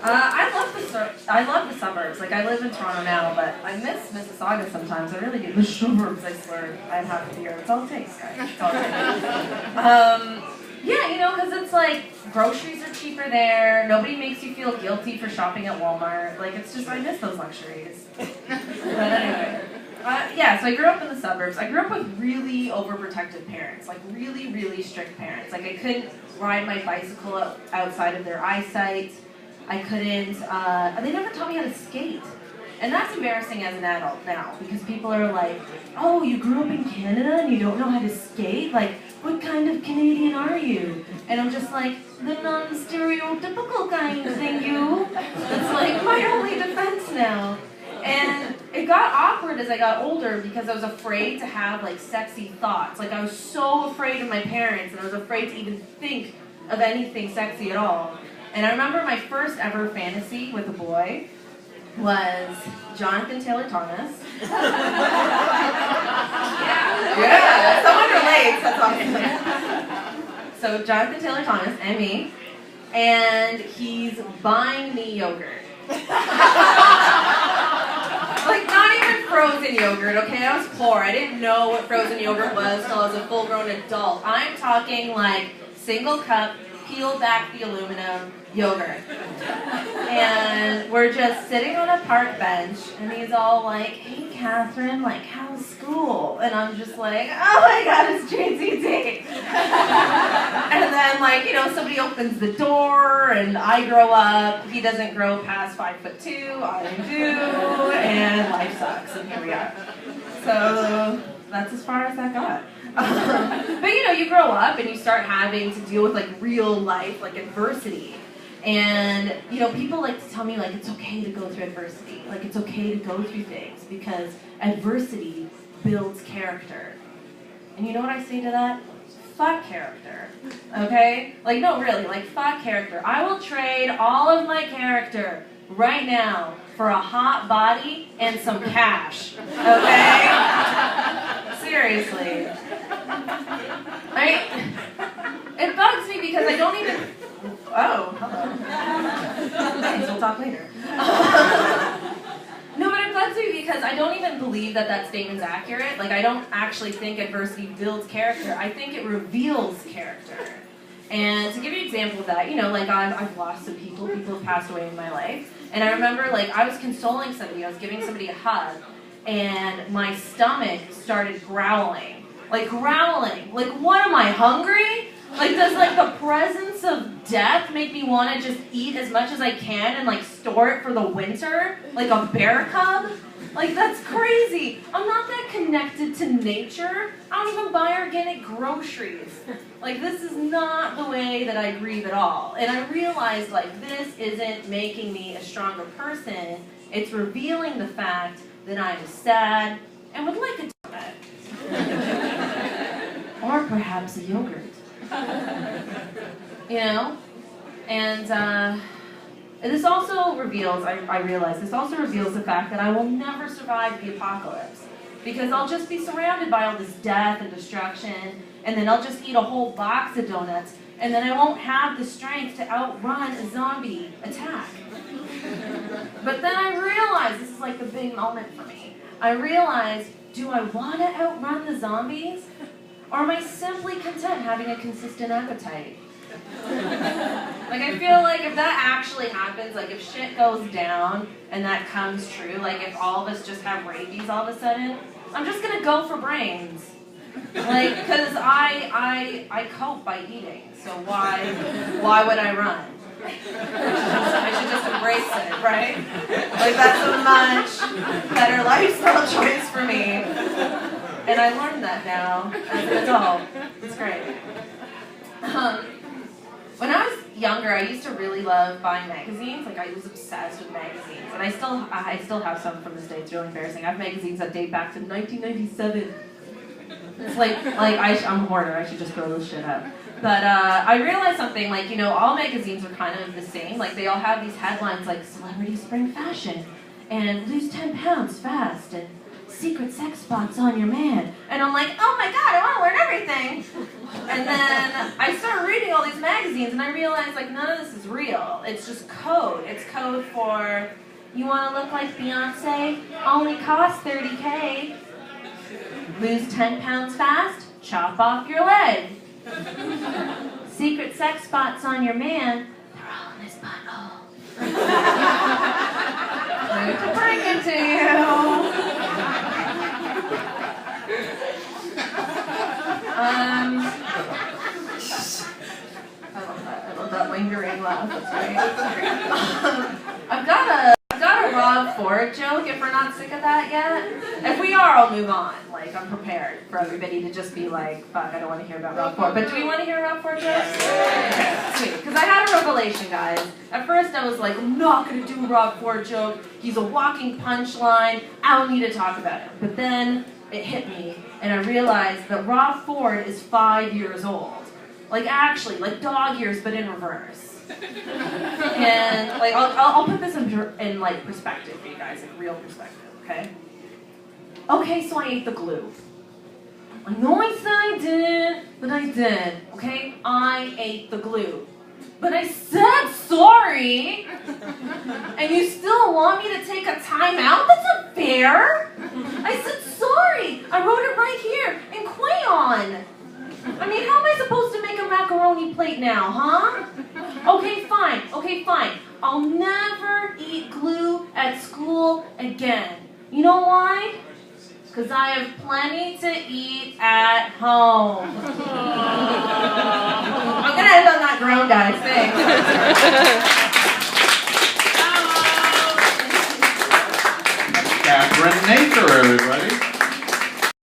I love the suburbs. Like, I live in Toronto now, but I miss Mississauga sometimes. I really do. The suburbs, I swear. I'd have to hear. It's all it takes, guys. It's all it takes. Yeah, you know, because it's like, groceries are cheaper there. Nobody makes you feel guilty for shopping at Walmart. Like, it's just, I miss those luxuries. But anyway. Yeah, so I grew up in the suburbs. I grew up with really overprotective parents, like really, really strict parents. Like, I couldn't ride my bicycle outside of their eyesight. I couldn't, they never taught me how to skate. And that's embarrassing as an adult now, because people are like, oh, you grew up in Canada and you don't know how to skate? Like, what kind of Canadian are you? And I'm just like, the non-stereotypical kind, thank you. It's like my only defense now. And it got awkward as I got older because I was afraid to have like sexy thoughts. Like, I was so afraid of my parents, and I was afraid to even think of anything sexy at all. And I remember my first ever fantasy with a boy was Jonathan Taylor Thomas. Yeah, someone relates, that's awesome. So Jonathan Taylor Thomas and me, and he's buying me yogurt. Like, not even frozen yogurt, okay? I was poor. I didn't know what frozen yogurt was until I was a full-grown adult. I'm talking like single cup, peel back the aluminum yogurt. And we're just sitting on a park bench, and he's all like, hey, Catherine, like, how's school? And I'm just like, oh my God, it's JTT. And then, like, you know, somebody opens the door, and I grow up. He doesn't grow past 5'2", I do, and life sucks, and here we are. So that's as far as that got. But, you know, you grow up, and you start having to deal with, like, real life, like, adversity. And, you know, people like to tell me, like, it's okay to go through adversity. Like, it's okay to go through things because adversity builds character. And you know what I say to that? Fuck character. Okay? Like, no, really, like, fuck character. I will trade all of my character right now for a hot body and some cash. Okay? Seriously. It bugs me because I don't even... Oh, hello. Thanks, we'll talk later. No, but it bugs me because I don't even believe that that statement's accurate. Like, I don't actually think adversity builds character. I think it reveals character. And to give you an example of that, you know, like, I've lost some people. People have passed away in my life. And I remember, like, I was consoling somebody. I was giving somebody a hug. And my stomach started growling. Like, growling. Like, what am I, hungry? Like, does, like, the presence of death make me want to just eat as much as I can and, like, store it for the winter? Like a bear cub? Like, that's crazy. I'm not that connected to nature. I don't even buy organic groceries. Like, this is not the way that I grieve at all. And I realized, like, this isn't making me a stronger person. It's revealing the fact that I'm sad and would like a donut. Or perhaps a yogurt. You know? And this also reveals, I realize, this also reveals the fact that I will never survive the apocalypse. Because I'll just be surrounded by all this death and destruction, and then I'll just eat a whole box of donuts, and then I won't have the strength to outrun a zombie attack. But then I realize, this is like the big moment for me, I realize, do I want to outrun the zombies? Or am I simply content having a consistent appetite? Like, I feel like if that actually happens, like, if shit goes down and that comes true, like, if all of us just have rabies all of a sudden, I'm just gonna go for brains. Like, because I cope by eating, so why would I run? I should just embrace it, right? Like, that's a much better lifestyle choice for me. And I learned that now as an adult. It's great. When I was younger, I used to really love buying magazines. Like, I was obsessed with magazines. And I still have some from this day. It's really embarrassing. I have magazines that date back to 1997. It's I'm a hoarder. I should just throw this shit up. But I realized something, like, you know, all magazines are kind of the same. Like, they all have these headlines like Celebrity Spring Fashion and Lose 10 Pounds Fast and Secret Sex Spots on Your Man. And I'm like, oh my God, I want to learn everything. And then I started reading all these magazines, and I realized, like, none of this is real. It's just code. It's code for, you want to look like Beyonce? Only costs $30K. Lose 10 pounds fast? Chop off your leg. Secret sex spots on your man? They're all in his butthole. Need to bring it to you. I love that lingering laugh. That's great. I've got a Rob Ford joke. If we're not sick of that yet, if we are, I'll move on. Like, I'm prepared for everybody to just be like, "Fuck, I don't want to hear about Rob Ford." But do we want to hear Rob Ford jokes? Okay, sweet. Because I had a revelation, guys. At first, I was like, "I'm not gonna do a Rob Ford joke. He's a walking punchline. I don't need to talk about him." But then it hit me, and I realized that Rob Ford is 5 years old. Like, actually, like dog years, but in reverse. And like, I'll put this in like perspective for you guys, like real perspective, okay? Okay, so I ate the glue. I know I said I didn't, but I did, okay? I ate the glue. But I said sorry, and you still want me to take a time out? That's not fair. I said sorry. I wrote it right here in crayon. I mean, how am I supposed to make a macaroni plate now, huh? Okay, fine. I'll never eat glue at school again. You know why? Because I have plenty to eat at home. I'm going to end on that ground, guys. Thanks. Catherine Nature, everybody.